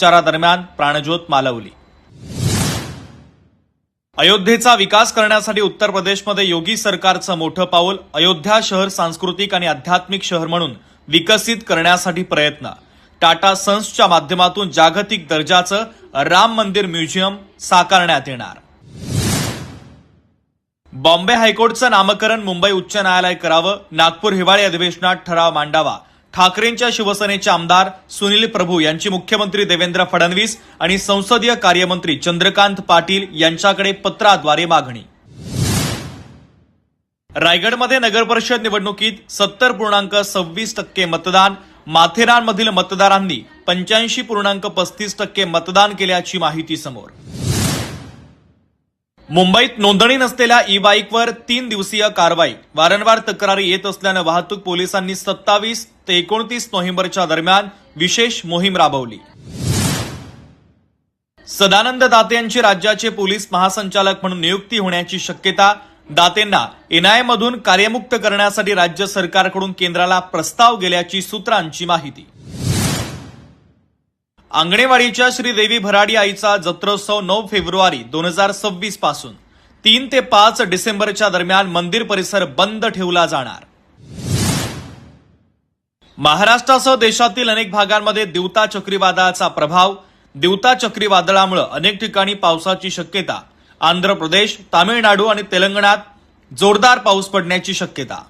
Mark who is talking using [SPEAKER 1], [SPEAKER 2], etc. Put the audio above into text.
[SPEAKER 1] दरम्यान प्राणज्योत मालवली। अयोध्येचा विकास करण्यासाठी उत्तर प्रदेशमध्ये योगी सरकारचं मोठं पाऊल। अयोध्या शहर सांस्कृतिक आणि आध्यात्मिक शहर म्हणून विकसित करण्यासाठी प्रयत्न। टाटा सन्सच्या माध्यमातून जागतिक दर्जाचं राम मंदिर म्युझियम साकारण्यात येणार। बॉम्बे हायकोर्टचं नामकरण मुंबई उच्च न्यायालय करावं। नागपूर हिवाळी अधिवेशनात ठराव मांडावा। ठाकरेंच्या शिवसेनेचे आमदार सुनील प्रभू यांची मुख्यमंत्री देवेंद्र फडणवीस आणि संसदीय कार्यमंत्री चंद्रकांत पाटील यांच्याकडे पत्राद्वारे मागणी। रायगडमध्ये नगरपरिषद निवडणुकीत 70.26% मतदान। माथेरानमधील मतदारांनी 85.35% मतदान केल्याची माहिती समोर। मुंबईत नोंदणी नसलेल्या ई बाईकवर 3 दिवसीय कारवाई। वारंवार तक्रारी येत असल्यानं वाहतूक पोलिसांनी 27 ते 29 नोव्हेंबरच्या दरम्यान विशेष मोहीम राबवली। सदानंद दाते यांची राज्याचे पोलीस महासंचालक म्हणून नियुक्ती होण्याची शक्यता। दातेंना एनआयएमधून कार्यमुक्त करण्यासाठी राज्य सरकारकडून केंद्राला प्रस्ताव गेल्याची सूत्रांची माहिती। आंगणेवाडीच्या श्रीदेवी भराडी आईचा जत्रोत्सव 9 फेब्रुवारी 2026 पासून 3 ते 5 डिसेंबरच्या दरम्यान मंदिर परिसर बंद ठेवला जाणार। महाराष्ट्रासह देशातील अनेक भागांमध्ये दिवता चक्रीवादळाचा प्रभाव। दिवता चक्रीवादळामुळे अनेक ठिकाणी पावसाची शक्यता। आंध्र प्रदेश, तामिळनाडू आणि तेलंगणात जोरदार पाऊस पडण्याची शक्यता।